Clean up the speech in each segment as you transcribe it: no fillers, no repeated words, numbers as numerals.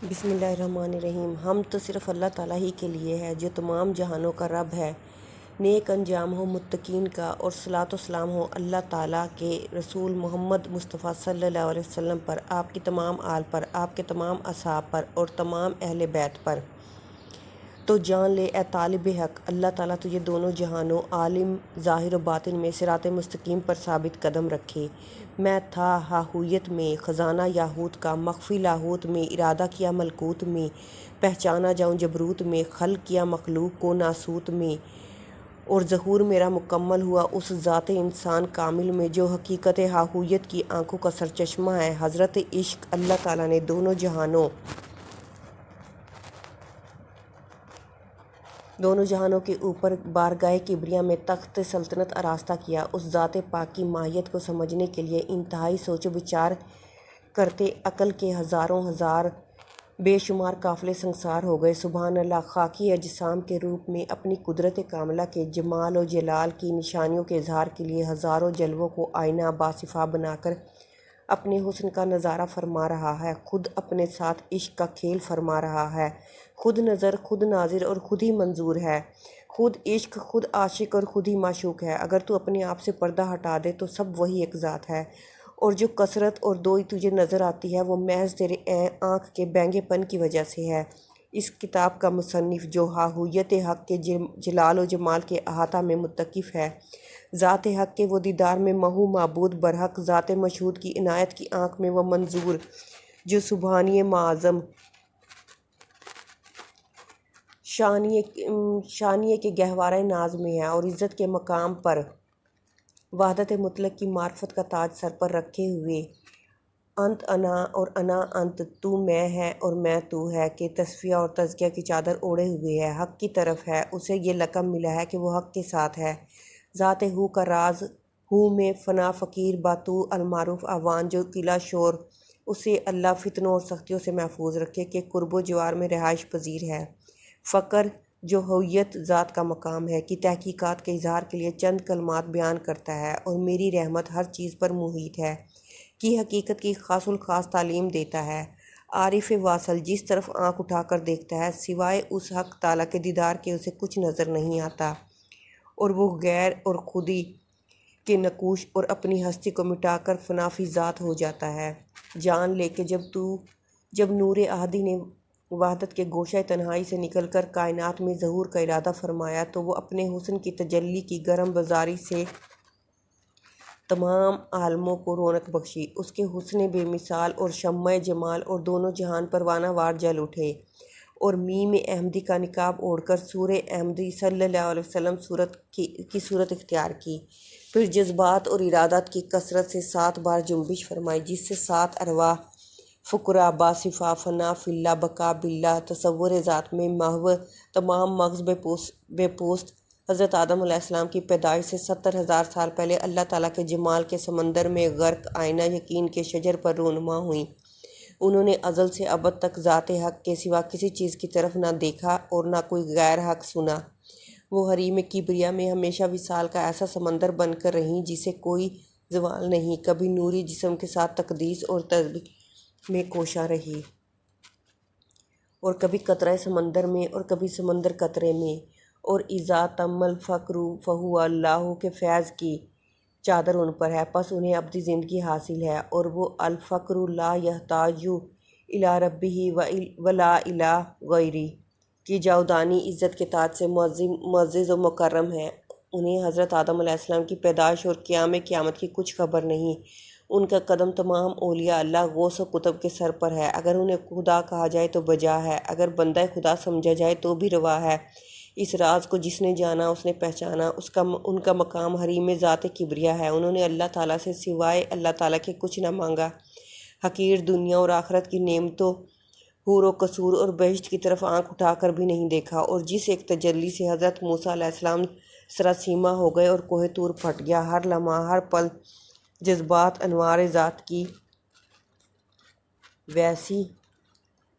بسم اللہ الرحمن الرحیم۔ ہم تو صرف اللہ تعالیٰ ہی کے لیے ہے جو تمام جہانوں کا رب ہے۔ نیک انجام ہو متقین کا، اور صلاۃ و سلام ہو اللہ تعالیٰ کے رسول محمد مصطفیٰ صلی اللہ علیہ وسلم پر، آپ کی تمام آل پر، آپ کے تمام اصحاب پر اور تمام اہل بیت پر۔ تو جان لے اے طالب حق، اللہ تعالیٰ تجھے دونوں جہانوں، عالم ظاہر و باطن میں صراط مستقیم پر ثابت قدم رکھے۔ میں تھا ہاہویت میں خزانہ یاہوت کا، مخفی لاہوت میں ارادہ کیا ملکوت میں، پہچانا جاؤں جبروت میں، خلق کیا مخلوق کو ناسوت میں، اور ظہور میرا مکمل ہوا اس ذات انسان کامل میں جو حقیقت ہاہویت کی آنکھوں کا سرچشمہ ہے۔ حضرت عشق اللہ تعالیٰ نے دونوں جہانوں کے اوپر بارگاہ کبریاء میں تخت سلطنت آراستہ کیا۔ اس ذات پاک کی ماہیت کو سمجھنے کے لیے انتہائی سوچ و بچار کرتے عقل کے ہزاروں ہزار بے شمار قافلے سنگسار ہو گئے۔ سبحان اللہ! خاکی اجسام کے روپ میں اپنی قدرت کاملہ کے جمال و جلال کی نشانیوں کے اظہار کے لیے ہزاروں جلووں کو آئینہ باصفا بنا کر اپنے حسن کا نظارہ فرما رہا ہے، خود اپنے ساتھ عشق کا کھیل فرما رہا ہے۔ خود نظر، خود ناظر اور خود ہی منظور ہے، خود عشق، خود عاشق اور خود ہی معشوق ہے۔ اگر تو اپنے آپ سے پردہ ہٹا دے تو سب وہی ایک ذات ہے، اور جو کثرت اور دوئی تجھے نظر آتی ہے وہ محض تیرے آنکھ کے بینگے پن کی وجہ سے ہے۔ اس کتاب کا مصنف، جو ہاہویت حق کے جلال و جمال کے احاطہ میں متقف ہے، ذات حق کے وہ دیدار میں محو معبود برحق، ذات مشہود کی عنایت کی آنکھ میں وہ منظور، جو سبحانی معظم شانیے کے گہوارۂ ناز میں ہے، اور عزت کے مقام پر وحدت مطلق کی معرفت کا تاج سر پر رکھے ہوئے، انت انا اور انا انت، تو میں ہے اور میں تو ہے کے تصفیہ اور تزکیہ کی چادر اوڑھے ہوئے ہے، حق کی طرف ہے۔ اسے یہ لقب ملا ہے کہ وہ حق کے ساتھ ہے۔ ذات ہو کا راز ہو میں فنا فقیر با تو المعروف آوان، جو قلعہ شور، اسے اللہ فتنوں اور سختیوں سے محفوظ رکھے کہ قرب و جوار میں رہائش پذیر ہے۔ فقر، جو ہویت ذات کا مقام ہے، کی تحقیقات کے اظہار کے لیے چند کلمات بیان کرتا ہے، اور میری رحمت ہر چیز پر محیط ہے کی حقیقت کی خاص الخاص تعلیم دیتا ہے۔ عارف واصل جس طرف آنکھ اٹھا کر دیکھتا ہے، سوائے اس حق تعالیٰ کے دیدار کے اسے کچھ نظر نہیں آتا، اور وہ غیر اور خودی کے نقوش اور اپنی ہستی کو مٹا کر فنا فی ذات ہو جاتا ہے۔ جان لے کہ جب نور احدی نے وحدت کے گوشہ تنہائی سے نکل کر کائنات میں ظہور کا ارادہ فرمایا تو وہ اپنے حسن کی تجلی کی گرم بازاری سے تمام عالموں کو رونق بخشی۔ اس کے حسن بے مثال اور شمع جمال اور دونوں جہان پروانہ وار جل اٹھے، اور میم احمدی کا نقاب اوڑھ کر سورہ احمدی صلی اللہ علیہ وسلم کی صورت اختیار کی، پھر جذبات اور ارادات کی کثرت سے 7 بار جنبش فرمائی، جس سے 7 ارواح فقراء باصفا فنا فی اللہ بقا باللہ تصور ذات میں محو تمام مغز بے پوست حضرت آدم علیہ السلام کی پیدائش سے 70,000 سال پہلے اللہ تعالیٰ کے جمال کے سمندر میں غرق آئینہ یقین کے شجر پر رونما ہوئیں۔ انہوں نے ازل سے ابد تک ذات حق کے سوا کسی چیز کی طرف نہ دیکھا اور نہ کوئی غیر حق سنا۔ وہ حریم کبریاء میں ہمیشہ وصال کا ایسا سمندر بن کر رہیں جسے کوئی زوال نہیں، کبھی نوری جسم کے ساتھ تقدیس اور تسبیح میں کوشاں رہی، اور کبھی قطرہ سمندر میں اور کبھی سمندر قطرے میں، اور اذا تم الفقر فہو اللہ کے فیض کی چادر ان پر ہے، پس انہیں ابدی زندگی حاصل ہے، اور وہ الفقر لا یحتاج الی ربہ ولا الی غیرہ کی جاودانی عزت کے تاج سے معزز و مکرم ہے۔ انہیں حضرت آدم علیہ السلام کی پیدائش اور قیام قیامت کی کچھ خبر نہیں۔ ان کا قدم تمام اولیاء اللہ غوث و قطب کے سر پر ہے، اگر انہیں خدا کہا جائے تو بجا ہے، اگر بندہ خدا سمجھا جائے تو بھی روا ہے۔ اس راز کو جس نے جانا اس نے پہچانا، ان کا مقام حریم ذات کبریاء ہے۔ انہوں نے اللہ تعالیٰ سے سوائے اللہ تعالیٰ کے کچھ نہ مانگا، حقیر دنیا اور آخرت کی نعمتوں، حور و قصور اور بہشت کی طرف آنکھ اٹھا کر بھی نہیں دیکھا، اور جس ایک تجلی سے حضرت موسیٰ علیہ السلام سراسیمہ ہو گئے اور کوہ طور پھٹ گیا، ہر لمحہ ہر پل جذبات انوار ذات کی ویسی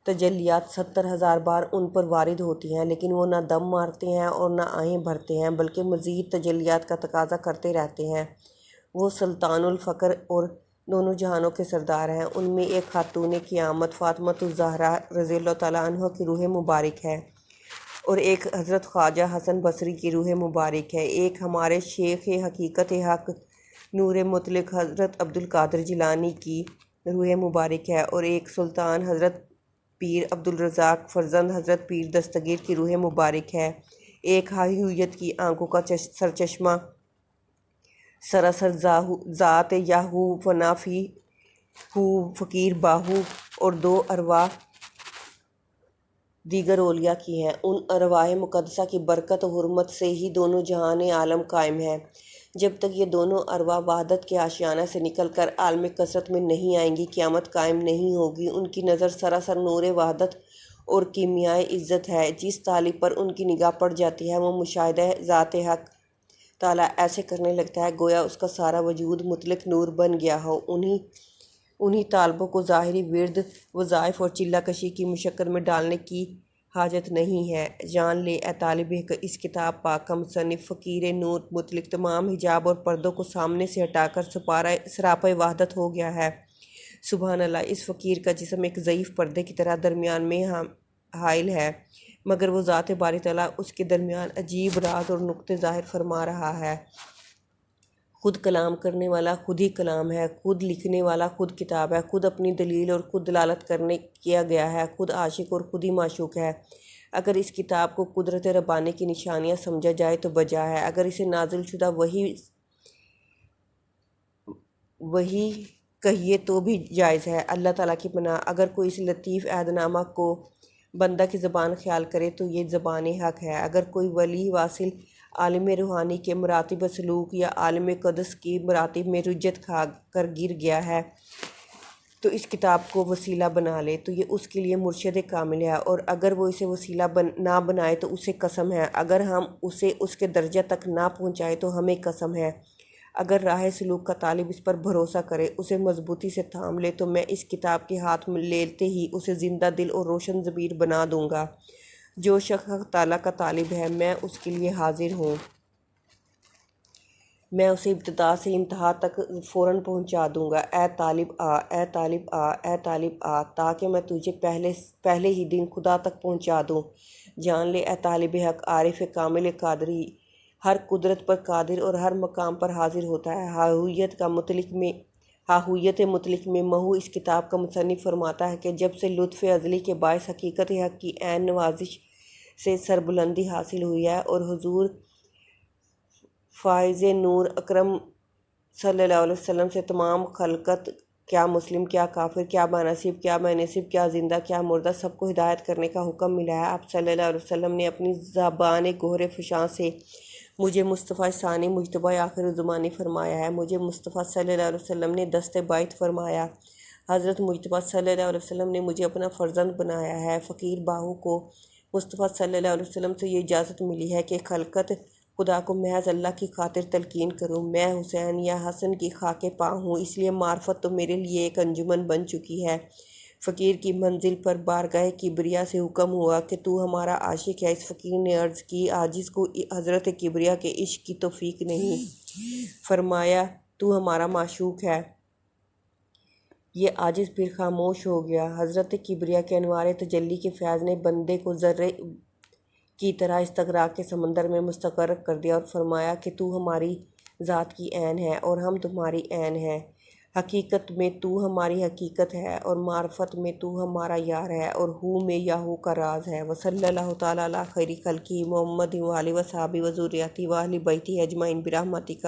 تجلیات 70,000 بار ان پر وارد ہوتی ہیں، لیکن وہ نہ دم مارتے ہیں اور نہ آہیں بھرتے ہیں، بلکہ مزید تجلیات کا تقاضا کرتے رہتے ہیں۔ وہ سلطان الفقر اور دونوں جہانوں کے سردار ہیں۔ ان میں ایک خاتون قیامت فاطمۃ الزہرا رضی اللہ تعالیٰ عنہ کی روح مبارک ہے اور ایک حضرت خواجہ حسن بصری کی روح مبارک ہے۔ ایک ہمارے شیخ حقیقت حق نور مطلق حضرت عبدالقادر جیلانی کی روح مبارک ہے اور ایک سلطان حضرت پیر عبدالرزاق فرزند حضرت پیر دستگیر کی روح مبارک ہے۔ ایک حیویت کی آنکھوں کا سرچشمہ سراسر ذات یاہو فنا فی ہو فقیر باہو اور دو ارواح دیگر اولیاء کی ہیں۔ ان ارواح مقدسہ کی برکت و حرمت سے ہی دونوں جہان عالم قائم ہے۔ جب تک یہ دونوں ارواح وحدت کے آشیانہ سے نکل کر عالم کثرت میں نہیں آئیں گی، قیامت قائم نہیں ہوگی۔ ان کی نظر سراسر نور وحدت اور کیمیائے عزت ہے۔ جس طالب پر ان کی نگاہ پڑ جاتی ہے وہ مشاہدہ ذات حق تعالیٰ ایسے کرنے لگتا ہے گویا اس کا سارا وجود مطلق نور بن گیا ہو۔ انہی طالبوں کو ظاہری ورد وظائف اور چلہ کشی کی مشقت میں ڈالنے کی حاجت نہیں ہے۔ جان لے اے طالب کہ اس کتاب پاک کا مصنف فقیر نور مطلق تمام حجاب اور پردوں کو سامنے سے ہٹا کر سراپے وحدت ہو گیا ہے۔ سبحان اللہ، اس فقیر کا جسم ایک ضعیف پردے کی طرح درمیان میں حائل ہے، مگر وہ ذات باری تعالیٰ اس کے درمیان عجیب راز اور نکتے ظاہر فرما رہا ہے۔ خود کلام کرنے والا خود ہی کلام ہے، خود لکھنے والا خود کتاب ہے، خود اپنی دلیل اور خود دلالت کیا گیا ہے، خود عاشق اور خود ہی معشوق ہے۔ اگر اس کتاب کو قدرت ربانی کی نشانیاں سمجھا جائے تو بجا ہے، اگر اسے نازل شدہ وحی کہیے تو بھی جائز ہے۔ اللہ تعالیٰ کی پناہ، اگر کوئی اس لطیف عہد نامہ کو بندہ کی زبان خیال کرے تو یہ زبان حق ہے۔ اگر کوئی ولی واصل عالم روحانی کے مراتب سلوک یا عالم قدس کی مراتب میں رجت کھا کر گر گیا ہے تو اس کتاب کو وسیلہ بنا لے تو یہ اس کے لیے مرشد کامل ہے، اور اگر وہ اسے وسیلہ نہ بنائے تو اسے قسم ہے، اگر ہم اسے اس کے درجہ تک نہ پہنچائے تو ہمیں قسم ہے۔ اگر راہ سلوک کا طالب اس پر بھروسہ کرے، اسے مضبوطی سے تھام لے تو میں اس کتاب کے ہاتھ میں لیتے ہی اسے زندہ دل اور روشن ضمیر بنا دوں گا۔ جو شخص حق تعالیٰ کا طالب ہے میں اس کے لیے حاضر ہوں۔ میں اسے ابتدا سے انتہا تک فوراً پہنچا دوں گا۔ اے طالب آ، اے طالب آ، اے طالب آ، تاکہ میں تجھے پہلے ہی دن خدا تک پہنچا دوں۔ جان لے اے طالب حق، عارف کامل قادری ہر قدرت پر قادر اور ہر مقام پر حاضر ہوتا ہے۔ ہاہویت مطلق میں محو اس کتاب کا مصنف فرماتا ہے کہ جب سے لطف ازلی کے باعث حقیقت حق کی عین نوازش سے سربلندی حاصل ہوئی ہے اور حضور فائز نور اکرم صلی اللہ علیہ وسلم سے تمام خلقت، کیا مسلم، کیا کافر، کیا بانصیب، کیا بے نصیب، کیا زندہ، کیا مردہ، سب کو ہدایت کرنے کا حکم ملا ہے۔ آپ صلی اللہ علیہ وسلم نے اپنی زبان گوہر فشاں سے مجھے مصطفیٰ ثانی مجتبی آخر الزمانی فرمایا ہے۔ مجھے مصطفیٰ صلی اللہ علیہ وسلم نے دست بیعت فرمایا۔ حضرت مجتبیٰ صلی اللہ علیہ وسلم نے مجھے اپنا فرزند بنایا ہے۔ فقیر باہو کو مصطفیٰ صلی اللہ علیہ وسلم سے یہ اجازت ملی ہے کہ خلقت خدا کو محض اللہ کی خاطر تلقین کروں۔ میں حسین یا حسن کی خاک پا ہوں، اس لیے معرفت تو میرے لیے ایک انجمن بن چکی ہے۔ فقیر کی منزل پر بارگاہ کبریا سے حکم ہوا کہ تو ہمارا عاشق ہے۔ اس فقیر نے عرض کی عاجز کو حضرت کبریا کے عشق کی توفیق نہیں۔ فرمایا تو ہمارا معشوق ہے۔ یہ عاجز پھر خاموش ہو گیا۔ حضرت کبریا کے انوار تجلی کے فیض نے بندے کو ذرے کی طرح استغراق کے سمندر میں مستغرق کر دیا اور فرمایا کہ تو ہماری ذات کی عین ہے اور ہم تمہاری عین ہیں۔ حقیقت میں تو ہماری حقیقت ہے اور معرفت میں تو ہمارا یار ہے اور ہو میں یاہو کا راز ہے۔ وصلی اللہ تعالیٰ علی خیر خلقہ محمد وآلہ وصحبہ وذریتہ وأہل بیتہ اجمعین برحمتک